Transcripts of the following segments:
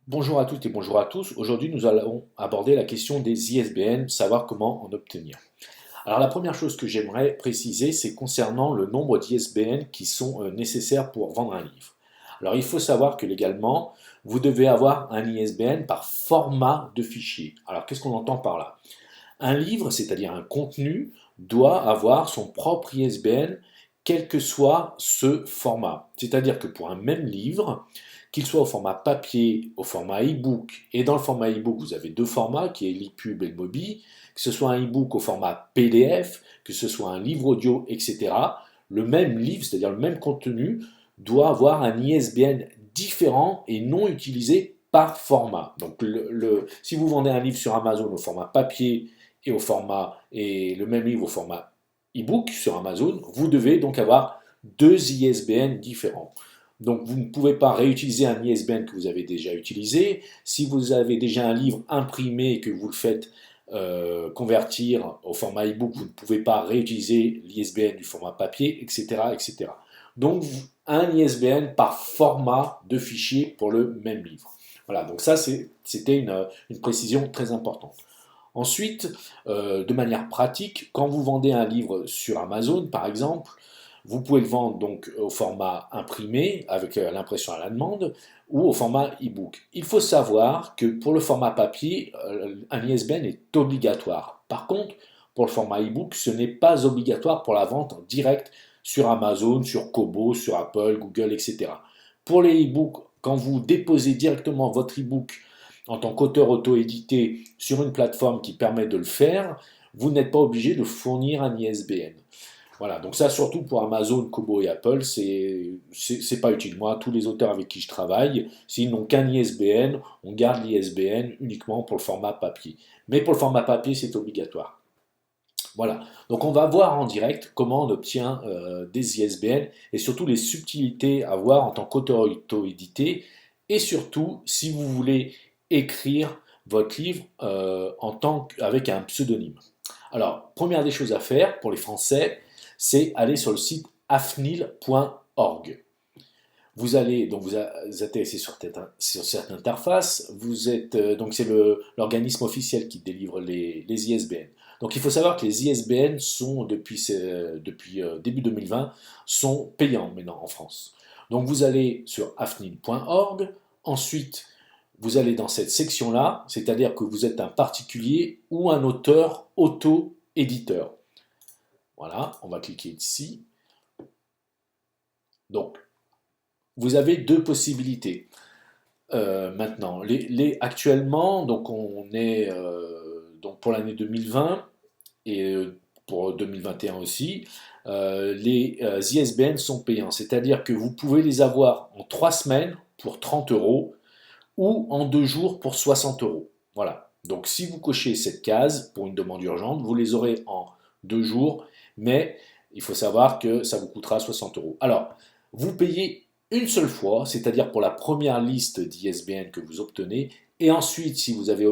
Bonjour à toutes et bonjour à tous. Aujourd'hui, nous allons aborder la question des ISBN, savoir comment en obtenir. Alors, la première chose que j'aimerais préciser, c'est concernant le nombre d'ISBN qui sont nécessaires pour vendre un livre. Alors, il faut savoir que légalement, vous devez avoir un ISBN par format de fichier. Alors, qu'est-ce qu'on entend par là? Un livre, c'est-à-dire un contenu, doit avoir son propre ISBN, quel que soit ce format. C'est-à-dire que pour un même livre, qu'il soit au format papier, au format e-book, et dans le format e-book, vous avez deux formats, qui est l'ePub et le Mobi, que ce soit un e-book au format PDF, que ce soit un livre audio, etc., le même livre, c'est-à-dire le même contenu, doit avoir un ISBN différent et non utilisé par format. Donc, si vous vendez un livre sur Amazon au format papier et le même livre au format e-book sur Amazon, vous devez donc avoir deux ISBN différents. Donc vous ne pouvez pas réutiliser un ISBN que vous avez déjà utilisé. Si vous avez déjà un livre imprimé et que vous le faites convertir au format e-book, vous ne pouvez pas réutiliser l'ISBN du format papier, etc., etc. Donc un ISBN par format de fichier pour le même livre. Voilà, donc ça c'était une précision très importante. Ensuite, de manière pratique, quand vous vendez un livre sur Amazon, par exemple, vous pouvez le vendre donc au format imprimé avec l'impression à la demande ou au format e-book. Il faut savoir que pour le format papier, un ISBN est obligatoire. Par contre, pour le format e-book, ce n'est pas obligatoire pour la vente en direct sur Amazon, sur Kobo, sur Apple, Google, etc. Pour les e-books, quand vous déposez directement votre e-book en tant qu'auteur auto-édité sur une plateforme qui permet de le faire, vous n'êtes pas obligé de fournir un ISBN. Voilà, donc ça surtout pour Amazon, Kobo et Apple, c'est pas utile. Moi, tous les auteurs avec qui je travaille, s'ils n'ont qu'un ISBN, on garde l'ISBN uniquement pour le format papier. Mais pour le format papier, c'est obligatoire. Voilà, donc on va voir en direct comment on obtient des ISBN et surtout les subtilités à voir en tant qu'auteur auto-édité et surtout si vous voulez écrire votre livre avec un pseudonyme. Alors, première des choses à faire pour les Français, c'est aller sur le site afnil.org. Vous allez donc vous intéressez sur cette interface. Donc c'est l'organisme officiel qui délivre les ISBN. Donc il faut savoir que les ISBN sont depuis début 2020 sont payants maintenant en France. Donc vous allez sur afnil.org. Ensuite vous allez dans cette section-là, c'est-à-dire que vous êtes un particulier ou un auteur auto-éditeur. Voilà, on va cliquer ici. Donc, vous avez deux possibilités. Maintenant, actuellement, donc on est donc pour l'année 2020 et pour 2021 aussi, les ISBN sont payants, c'est-à-dire que vous pouvez les avoir en 3 semaines pour 30 euros ou en 2 jours pour 60 euros. Voilà. Donc si vous cochez cette case pour une demande urgente, vous les aurez en 2 jours, mais il faut savoir que ça vous coûtera 60 euros. Alors, vous payez une seule fois, c'est-à-dire pour la première liste d'ISBN que vous obtenez, et ensuite, si vous avez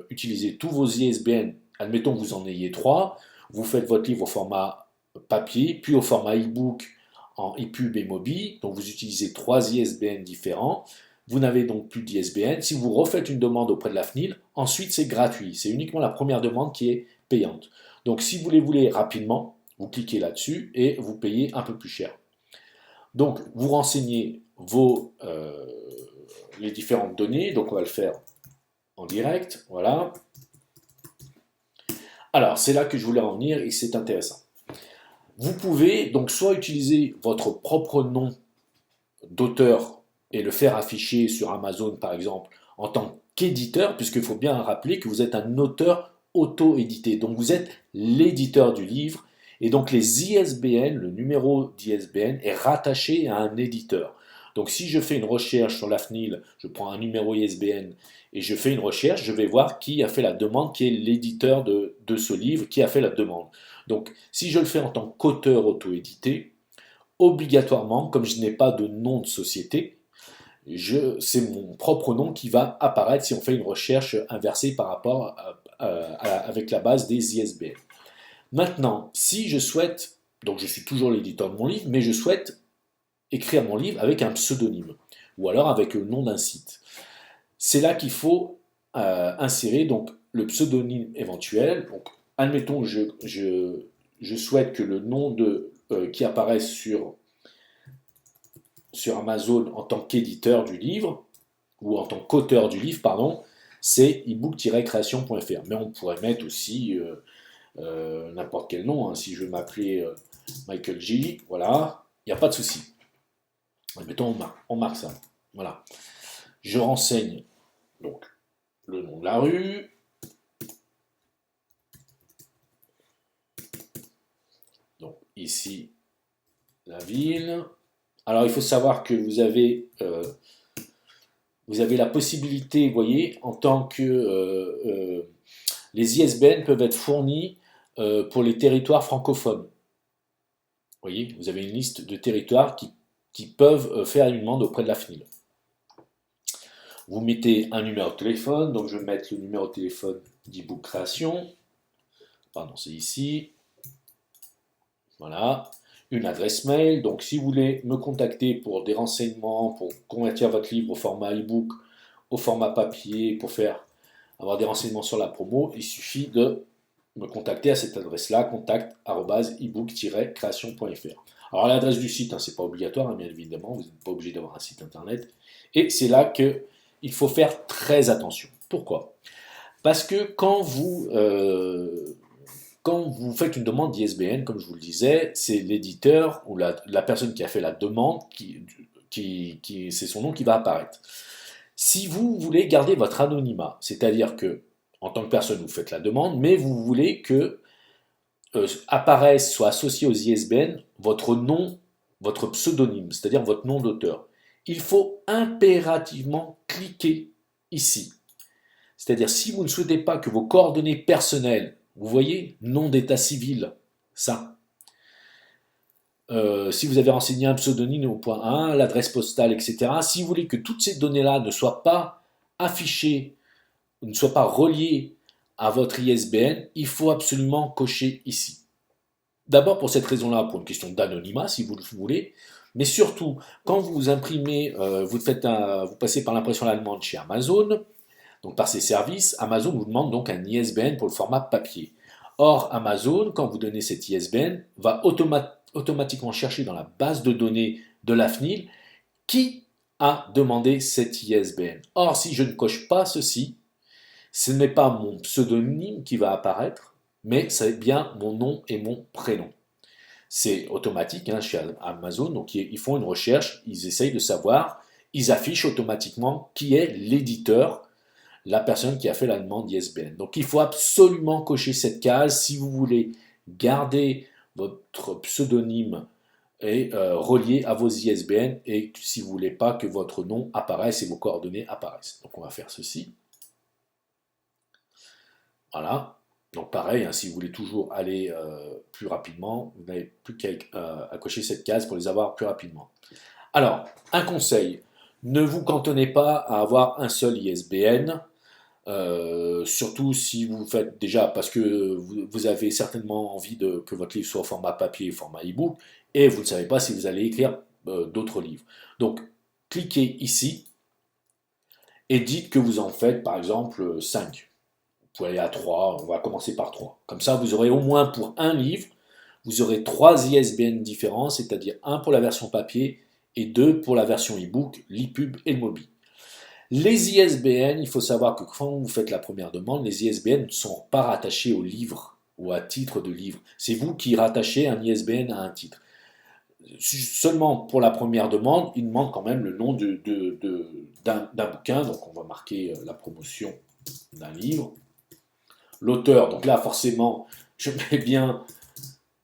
utilisé tous vos ISBN, admettons que vous en ayez 3, vous faites votre livre au format papier, puis au format e-book en ePub et Mobi, donc vous utilisez 3 ISBN différents, vous n'avez donc plus d'ISBN. Si vous refaites une demande auprès de la FNIL, ensuite c'est gratuit. C'est uniquement la première demande qui est payante. Donc si vous les voulez rapidement, vous cliquez là-dessus et vous payez un peu plus cher. Donc vous renseignez les différentes données. Donc on va le faire en direct. Voilà. Alors c'est là que je voulais en venir et c'est intéressant. Vous pouvez donc soit utiliser votre propre nom d'auteur et le faire afficher sur Amazon par exemple en tant qu'éditeur, puisqu'il faut bien rappeler que vous êtes un auteur auto-édité, donc vous êtes l'éditeur du livre, et donc les ISBN, le numéro d'ISBN est rattaché à un éditeur. Donc si je fais une recherche sur l'AFNIL, je prends un numéro ISBN et je fais une recherche, je vais voir qui a fait la demande, qui est l'éditeur de ce livre, qui a fait la demande. Donc si je le fais en tant qu'auteur auto-édité, obligatoirement, comme je n'ai pas de nom de société, c'est mon propre nom qui va apparaître si on fait une recherche inversée par rapport avec la base des ISBN. Maintenant, si je souhaite, donc je suis toujours l'éditeur de mon livre, mais je souhaite écrire mon livre avec un pseudonyme, ou alors avec le nom d'un site. c'est là qu'il faut insérer donc, le pseudonyme éventuel. Donc, admettons, je souhaite que le nom qui apparaît sur Amazon en tant qu'éditeur du livre, ou en tant qu'auteur du livre, pardon, c'est ebook-création.fr. Mais on pourrait mettre aussi n'importe quel nom, hein. Si je veux m'appeler Michael G, voilà, il n'y a pas de souci. Mettons, on marque ça. Voilà. Je renseigne donc le nom de la rue. Donc ici, la ville. Alors il faut savoir que vous avez la possibilité, vous voyez, en tant que les ISBN peuvent être fournis pour les territoires francophones. Vous voyez, vous avez une liste de territoires qui peuvent faire une demande auprès de la FNIL. Vous mettez un numéro de téléphone, donc je vais mettre le numéro de téléphone d'ebook création. Pardon, c'est ici. Voilà. Une adresse mail. Donc si vous voulez me contacter pour des renseignements, pour convertir votre livre au format ebook, au format papier, pour avoir des renseignements sur la promo, il suffit de me contacter à cette adresse-là, contact@ebook-création.fr. Alors l'adresse du site, hein, c'est pas obligatoire, hein, bien évidemment, vous n'êtes pas obligé d'avoir un site internet. Et c'est là qu'il faut faire très attention. Pourquoi? Parce que quand vous faites une demande d'ISBN, comme je vous le disais, c'est l'éditeur ou la personne qui a fait la demande, c'est son nom qui va apparaître. Si vous voulez garder votre anonymat, c'est-à-dire que, en tant que personne, vous faites la demande, mais vous voulez que apparaisse, soit associé aux ISBN, votre nom, votre pseudonyme, c'est-à-dire votre nom d'auteur. Il faut impérativement cliquer ici. C'est-à-dire, si vous ne souhaitez pas que vos coordonnées personnelles, vous voyez, nom d'état civil, ça. Si vous avez renseigné un pseudonyme au point 1, l'adresse postale, etc. Si vous voulez que toutes ces données-là ne soient pas affichées, ne soient pas reliées à votre ISBN, il faut absolument cocher ici. D'abord pour cette raison-là, pour une question d'anonymat, si vous le voulez, mais surtout, quand vous imprimez, vous passez par l'impression allemande chez Amazon, donc par ces services, Amazon vous demande donc un ISBN pour le format papier. Or, Amazon, quand vous donnez cet ISBN, va automatiquement chercher dans la base de données de la FNIL qui a demandé cet ISBN. Or, si je ne coche pas ceci, ce n'est pas mon pseudonyme qui va apparaître, mais c'est bien mon nom et mon prénom. C'est automatique, hein, chez Amazon, donc ils font une recherche, ils essayent de savoir, ils affichent automatiquement qui est l'éditeur, la personne qui a fait la demande d'ISBN. Donc il faut absolument cocher cette case si vous voulez garder votre pseudonyme et relié à vos ISBN et si vous ne voulez pas que votre nom apparaisse et vos coordonnées apparaissent. Donc on va faire ceci. Voilà. Donc pareil, hein, si vous voulez toujours aller plus rapidement, vous n'avez plus qu'à cocher cette case pour les avoir plus rapidement. Alors, un conseil, ne vous cantonnez pas à avoir un seul ISBN, surtout si vous faites déjà, parce que vous avez certainement envie que votre livre soit au format papier ou format e-book, et vous ne savez pas si vous allez écrire d'autres livres. Donc, cliquez ici et dites que vous en faites par exemple 5. Vous pouvez aller à 3, on va commencer par 3. Comme ça, vous aurez au moins pour un livre, vous aurez 3 ISBN différents, c'est-à-dire un pour la version papier et 2 pour la version e-book, l'e-pub et le mobile. Les ISBN, il faut savoir que quand vous faites la première demande, les ISBN ne sont pas rattachés au livre ou à titre de livre. C'est vous qui rattachez un ISBN à un titre. Seulement pour la première demande, il demande quand même le nom d'un bouquin, donc on va marquer la promotion d'un livre. L'auteur, donc là forcément, je mets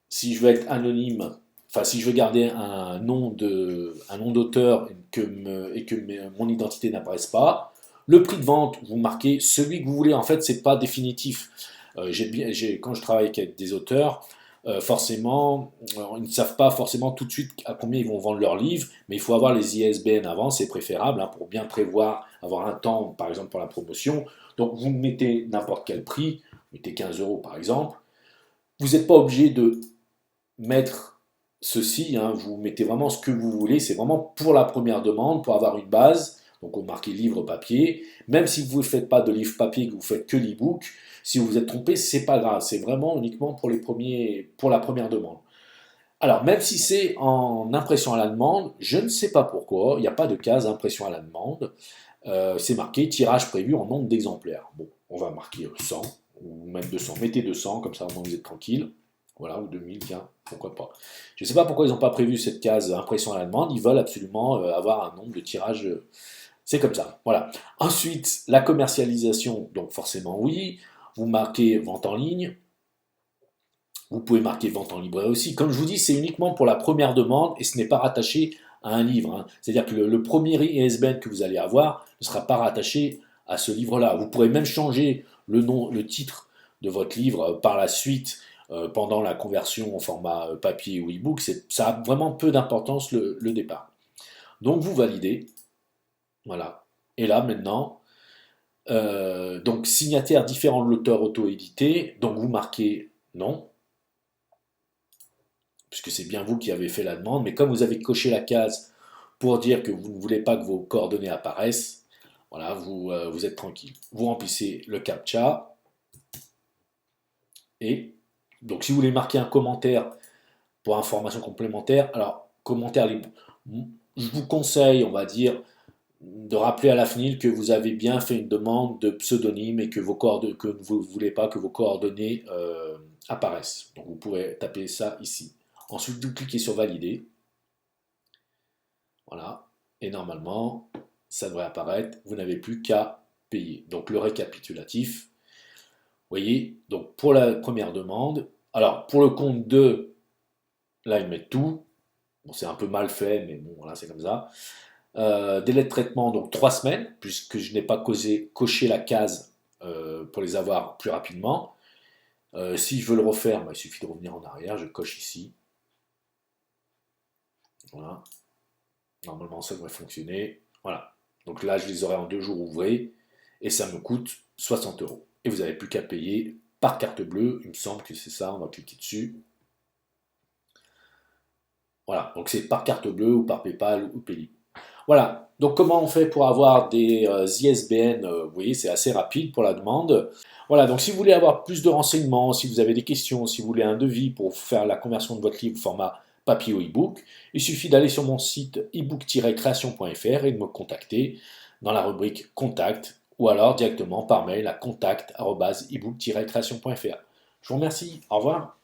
si je veux être anonyme, enfin si je veux garder un nom d'auteur et que mon identité n'apparaisse pas. Le prix de vente, vous marquez celui que vous voulez, en fait c'est pas définitif. Quand je travaille avec des auteurs, forcément, ils ne savent pas forcément tout de suite à combien ils vont vendre leur livre, mais il faut avoir les ISBN avant, c'est préférable, hein, pour bien prévoir, avoir un temps, par exemple pour la promotion. Donc vous mettez n'importe quel prix, vous mettez 15 € par exemple. Vous n'êtes pas obligé de mettre ceci, hein, vous mettez vraiment ce que vous voulez, c'est vraiment pour la première demande, pour avoir une base. Donc vous marquez livre papier, même si vous ne faites pas de livre papier, que vous faites que l'e-book, si vous vous êtes trompé, c'est pas grave, c'est vraiment uniquement pour la première demande. Alors, même si c'est en impression à la demande, je ne sais pas pourquoi, il n'y a pas de case impression à la demande. C'est marqué tirage prévu en nombre d'exemplaires. Bon, on va marquer 100 ou même 200. Mettez 200, comme ça au moins vous êtes tranquille. Voilà, ou 2000, tiens, pourquoi pas. Je ne sais pas pourquoi ils n'ont pas prévu cette case impression à la demande. Ils veulent absolument avoir un nombre de tirages. C'est comme ça. Voilà. Ensuite, la commercialisation, donc forcément oui. Vous marquez vente en ligne. Vous pouvez marquer vente en librairie aussi. Comme je vous dis, c'est uniquement pour la première demande et ce n'est pas rattaché à un livre, hein. C'est-à-dire que le premier ISBN que vous allez avoir ne sera pas rattaché à ce livre-là. Vous pourrez même changer le nom, le titre de votre livre par la suite pendant la conversion au format papier ou e-book. Ça a vraiment peu d'importance le départ. Donc vous validez. Voilà. Et là maintenant, donc signataire différent de l'auteur auto-édité. Donc vous marquez non, puisque c'est bien vous qui avez fait la demande, mais comme vous avez coché la case pour dire que vous ne voulez pas que vos coordonnées apparaissent, voilà, vous êtes tranquille. Vous remplissez le CAPTCHA, et donc si vous voulez marquer un commentaire pour information complémentaire, alors commentaire libre, je vous conseille, on va dire, de rappeler à la FNIL que vous avez bien fait une demande de pseudonyme et que vous ne voulez pas que vos coordonnées apparaissent. Donc vous pouvez taper ça ici. Ensuite, vous cliquez sur valider. Voilà. Et normalement, ça devrait apparaître. Vous n'avez plus qu'à payer. Donc le récapitulatif. Vous voyez, donc pour la première demande, alors pour le compte 2, là ils mettent tout. Bon, c'est un peu mal fait, mais bon, voilà, c'est comme ça. Délai de traitement, donc 3 semaines, puisque je n'ai pas coché la case pour les avoir plus rapidement. Si je veux le refaire, bah, il suffit de revenir en arrière, je coche ici. Voilà. Normalement, ça devrait fonctionner. Voilà. Donc là, je les aurai en 2 jours ouvrés et ça me coûte 60 euros. Et vous n'avez plus qu'à payer par carte bleue. Il me semble que c'est ça. On va cliquer dessus. Voilà. Donc c'est par carte bleue ou par PayPal ou Paylib. Voilà. Donc comment on fait pour avoir des ISBN? Vous voyez, c'est assez rapide pour la demande. Voilà. Donc si vous voulez avoir plus de renseignements, si vous avez des questions, si vous voulez un devis pour faire la conversion de votre livre au format papier ou e-book, il suffit d'aller sur mon site ebook-création.fr et de me contacter dans la rubrique Contact ou alors directement par mail à contact@ebook-création.fr. Je vous remercie, au revoir.